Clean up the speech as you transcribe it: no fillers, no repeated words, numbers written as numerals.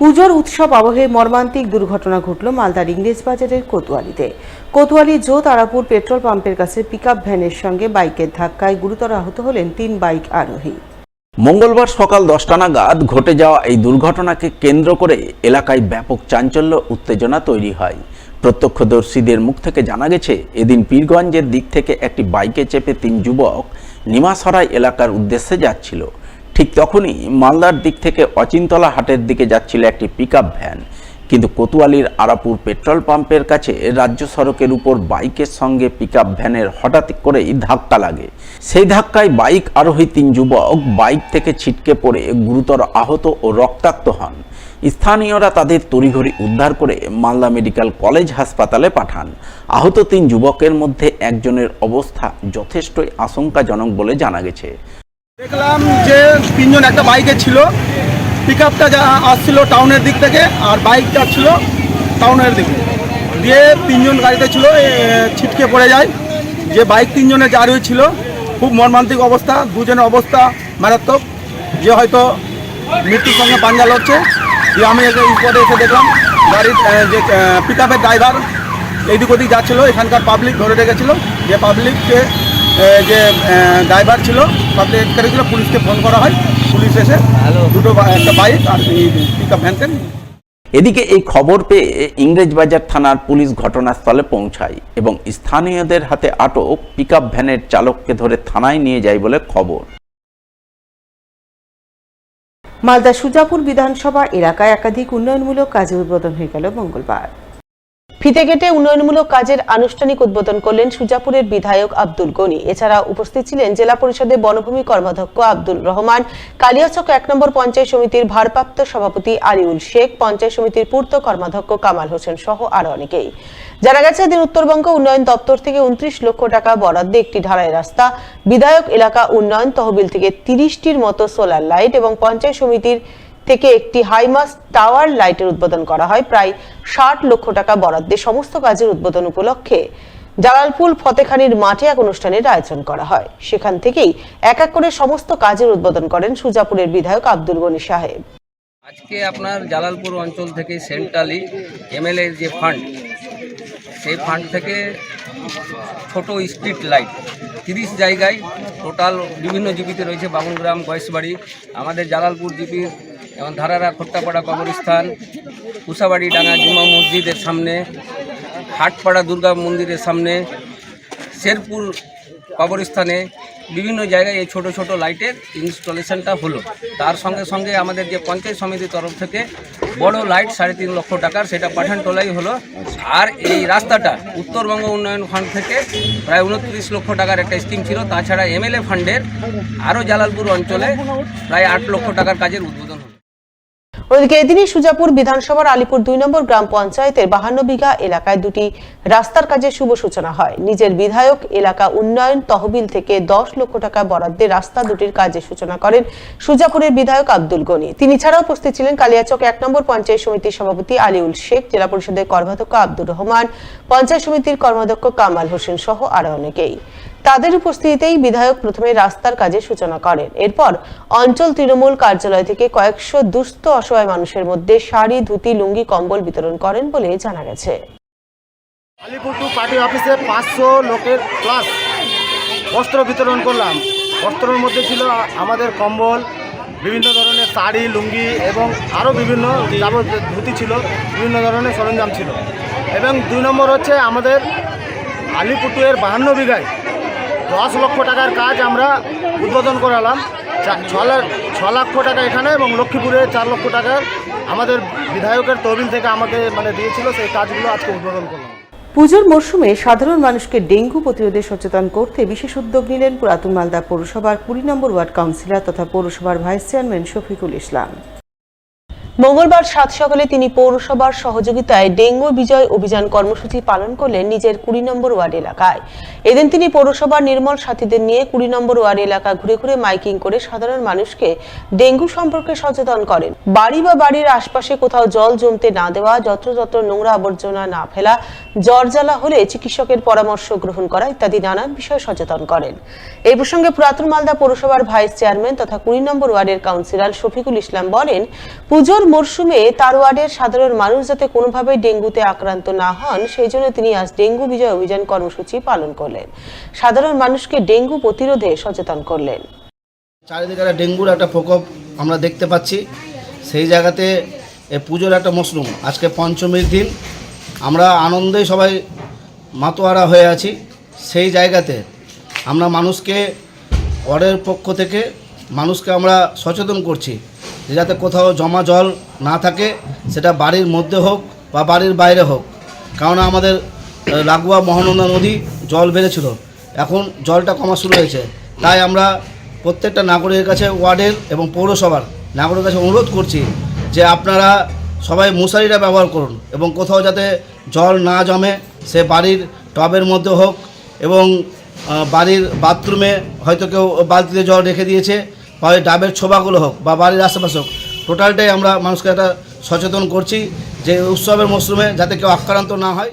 পুজোর উৎসব আবহে মর্মান্তিক দুর্ঘটনা ঘটল মালদার ইংরেজবাজারের কোতোয়ালিতে। কোতোয়ালি জো তারাপুর পেট্রোল পাম্পের কাছে পিকআপ ভ্যানের সঙ্গে বাইকের ধাক্কায় গুরুতর আহত হলেন ৩ বাইক আরোহী। মঙ্গলবার সকাল 10টা নাগাদ ঘটে যাওয়া এই দুর্ঘটনাকে কেন্দ্র করে এলাকায় ব্যাপক চাঞ্চল্য উত্তেজনা তৈরি হয়। প্রত্যক্ষদর্শীদের মুখ থেকে জানা গেছে, এদিন পীরগঞ্জের দিক থেকে একটি বাইকে চেপে ৩ যুবক নিমাসরাই এলাকার উদ্দেশ্যে যাচ্ছিল। ঠিক তখনই মালদার দিক থেকে অচিনতলা হাটের দিকে যাচ্ছিল একটি পিকআপ ভ্যান, কিন্তু কোতোয়ালির আরাপুর পেট্রোল পাম্পের কাছে রাজ্য সড়কের উপর বাইকের সঙ্গে পিকআপ ভ্যানের হঠাৎ করেই ধাক্কা লাগে। সেই ধাক্কায় বাইক আরোহী ৩ যুবক বাইক থেকে ছিটকে পড়ে গুরুতর আহত ও রক্তাক্ত হন। স্থানীয়রা তাদের তড়িঘড়ি উদ্ধার করে মালদা মেডিকেল কলেজ হাসপাতালে পাঠান। আহত ৩ যুবকের মধ্যে একজনের অবস্থা যথেষ্টই আশঙ্কাজনক বলে জানা গেছে। দেখলাম যে 3 জন একটা বাইকে ছিল, পিকআপটা আসছিল টাউনের দিক থেকে আর বাইকটা ছিল টাউনের দিকে দিয়ে 3 জন গাড়িতে ছিল, ছিটকে পড়ে যায়। যে বাইক 3 জনের যে আরোহী ছিল খুব মর্মান্তিক অবস্থা, 2 জনের অবস্থা মারাত্মক, যে হয়তো মৃত্যুর সঙ্গে পাঞ্জা লড়ছে। দিয়ে আমি পরে এসে দেখলাম গাড়ির যে পিকআপের ড্রাইভার এইদিক ওদিক যাচ্ছিলো, এখানকার পাবলিক ধরে রেখেছিল। যে পাবলিককে যে ড্রাইভার ছিল পাবলিক করেছিল, পুলিশকে ফোন করা হয়, পুলিশ এসে একটা বাইক আর পিকআপ ভ্যানকে। এদিকে এই খবর পেয়ে ইংরেজবাজার থানার পুলিশ ঘটনাস্থলে পৌঁছায় এবং স্থানীয়দের হাতে আটক পিকআপ ভ্যানের চালককে ধরে থানায় নিয়ে যায় বলে খবর। মালদা সুজাপুর বিধানসভা এলাকায় একাধিক উন্নয়নমূলক কাজে উদ্বোধন হয়ে গেল মঙ্গলবার। ফিতে কেটে উন্নয়নমূলক কাজের আনুষ্ঠানিক উদ্বোধন করলেন সুজাপুরের বিধায়ক আব্দুল গনি। এছাড়া উপস্থিত ছিলেন জেলা পরিষদের বনভূমি কর্মাধ্যক্ষ আব্দুল রহমান, কালিয়াচক 1 নম্বর পঞ্চায়েত সমিতির ভারপ্রাপ্ত সভাপতি আলিউল শেখ, পঞ্চায়েত সমিতির পূর্ত কর্মাধ্যক্ষ কামাল হোসেন সহ আরো অনেকেই। জানা গেছে, এদিন উত্তরবঙ্গ উন্নয়ন দপ্তর থেকে 29 লক্ষ টাকা বরাদ্দে একটি ঢালাই রাস্তা, বিধায়ক এলাকা উন্নয়ন তহবিল থেকে 30টির মতো সোলার লাইট এবং পঞ্চায়েত সমিতির থেকে একটি হাইমাস টাওয়ার লাইটের উদ্বোধন করা হয়। প্রায় 60 লক্ষ টাকা বরাদ্দে সমস্ত কাজের উদ্বোধন উপলক্ষে জালালপুর ফতেখানির মাঠে এক অনুষ্ঠানের আয়োজন করা হয়। সেখান থেকেই এক এক করে সমস্ত কাজের উদ্বোধন করেন সুজাপুরের বিধায়ক আব্দুল গনি সাহেব। আজকে আপনার জালালপুর অঞ্চল থেকে সেন্ট্রালি এমএলএ যে ফান্ড, সেই ফান্ড থেকে ছোট স্ট্রিট লাইট 30 জায়গায় টোটাল বিভিন্ন জিপিতে রয়েছে, বামুনগ্রাম, গয়েশবাড়ি, আমাদের জালালপুর জিপির যেমন ধারারা খোট্টাপাড়া কবরস্থান, কুসাবাড়ি ডাঙ্গা জুমা মসজিদের সামনে, হাটপাড়া দুর্গা মন্দিরের সামনে, শেরপুর কবরস্থানে বিভিন্ন জায়গায় এই ছোট ছোট লাইটের ইনস্টলেশনটা হলো। তার সঙ্গে সঙ্গে আমাদের যে পঞ্চায়েত সমিতির তরফ থেকে বড় লাইট 3.5 লক্ষ টাকার, সেটা পাঠানটোলাই হলো। আর এই রাস্তাটা উত্তরবঙ্গ উন্নয়ন ফান্ড থেকে প্রায় 29 লক্ষ টাকার একটা স্কিম ছিল। তাছাড়া এমএলএ ফান্ডের আরও জালালপুর অঞ্চলে প্রায় 8 লক্ষ টাকার কাজের উদ্বোধন হলো। ওদিকে এদিনই সুজাপুর বিধানসভার আলিপুর 2 নম্বর গ্রাম পঞ্চায়েতের 52 বিঘা এলাকায় 2টি রাস্তার কাজের শুভ সূচনা হয়। নিজের বিধায়ক এলাকা উন্নয়ন তহবিল থেকে 10 লক্ষ টাকা বরাদ্দে রাস্তা 2টির কাজের সূচনা করেন সুজাপুরের বিধায়ক আব্দুল গনি। তিনি ছাড়াও উপস্থিত ছিলেন কালিয়াচক 1 নম্বর পঞ্চায়েত সমিতির সভাপতি আলিউল শেখ, জেলা পরিষদের কর্মাধ্যক্ষ আব্দুর রহমান, পঞ্চায়েত সমিতির কর্মাধ্যক্ষ কামাল হোসেন সহ আরো অনেকেই। তাদের উপস্থিতিতেই বিধায়ক প্রথমে রাস্তার কাজের সূচনা করেন। এরপর অঞ্চল তৃণমূল কার্যালয় থেকে কয়েকশো দুস্থ অসহায় মানুষের মধ্যে শাড়ি, ধুতি, লুঙ্গি, কম্বল বিতরণ করেন বলে জানা গেছে। আলিপুর টু পার্টি অফিসে 500 লোকের প্লাস বস্ত্র বিতরণ করলাম। বস্ত্রের মধ্যে ছিল আমাদের কম্বল, বিভিন্ন ধরনের শাড়ি, লুঙ্গি এবং আরও বিভিন্ন ধুতি ছিল, বিভিন্ন ধরনের সরঞ্জাম ছিল। এবং 2 নম্বর হচ্ছে আমাদের আলিপুর টু এর 52 বিঘায় 10 লক্ষ টাকার কাজ আমরা উদ্বোধন করালাম। 6 লক্ষ টাকা এখানে এবং লক্ষ্মীপুরে 4 লক্ষ টাকার আমাদের বিধায়কের তহবিল থেকে আমাকে দিয়েছিল, সেই কাজগুলো আজকে উদ্বোধন করলাম। পুজোর মরশুমে সাধারণ মানুষকে ডেঙ্গু প্রতিরোধে সচেতন করতে বিশেষ উদ্যোগ নিলেন পুরাতন মালদা পৌরসভার 20 নম্বর ওয়ার্ড কাউন্সিলর তথা পৌরসভার ভাইস চেয়ারম্যান শফিকুল ইসলাম। মঙ্গলবার 7 সকালে তিনি পৌরসভার সহযোগিতায় ডেঙ্গু বিজয় অভিযান কর্মসূচি পালন করলেন নিজের 20 নম্বর ওয়ার্ড এলাকায়। এদিন তিনি পৌরসভার নির্মল সাথীদের নিয়ে 20 নম্বর ওয়ার্ড এলাকা ঘুরে ঘুরে মাইকিং করে সাধারণ মানুষকে ডেঙ্গু সম্পর্কে সচেতন করেন। বাড়ি বা বাড়ির আশপাশে কোথাও জল জমতে না দেওয়া, যত্রতত্র নোংরা আবর্জনা না ফেলা, জ্বর জ্বালা হলে চিকিৎসকের পরামর্শ গ্রহণ করা ইত্যাদি নানান বিষয়ে সচেতন করেন। এই প্রসঙ্গে পুরাতন মালদা পৌরসভার ভাইস চেয়ারম্যান তথা 20 নম্বর ওয়ার্ডের কাউন্সিলর শফিকুল ইসলাম বলেন, পুজোর মরশুমে তার ওয়ার্ডের সাধারণ মানুষ যাতে কোনোভাবেই ডেঙ্গুতে আক্রান্ত না হন সেই জন্য তিনি আজ ডেঙ্গু বিজয় অভিযান কর্মসূচি পালন করলেন। সাধারণ মানুষকে ডেঙ্গু প্রতিরোধে সচেতন করলেন। চারিদিকে একটা ডেঙ্গুর একটা প্রকোপ আমরা দেখতে পাচ্ছি। সেই জায়গাতে পুজোর একটা মরশুম, আজকে পঞ্চমীর দিন, আমরা আনন্দেই সবাই মাতোয়ারা হয়ে আছি। সেই জায়গাতে আমরা মানুষকে ওয়ার্ডের পক্ষ থেকে মানুষকে আমরা সচেতন করছি যে যাতে কোথাও জমা জল না থাকে, সেটা বাড়ির মধ্যে হোক বা বাড়ির বাইরে হোক। কারণ আমাদের লাগোয়া মহানন্দা নদী জল বেড়েছিল, এখন জলটা কমা শুরু হয়েছে। তাই আমরা প্রত্যেকটা নাগরিকের কাছে, ওয়ার্ডের এবং পৌরসভার নাগরিকের কাছে অনুরোধ করছি যে আপনারা সবাই মশারিটা ব্যবহার করুন এবং কোথাও যাতে জল না জমে, সে বাড়ির টবের মধ্যে হোক এবং বাড়ির বাথরুমে হয়তো কেউ বালতিতে জল রেখে দিয়েছে, বা ওই ডাবের ছোবাগুলো হোক বা বাড়ির আশেপাশে হোক, টোটালটাই আমরা মানুষকে একটা সচেতন করছি যে উৎসবের মরশুমে যাতে কেউ আক্রান্ত না হয়।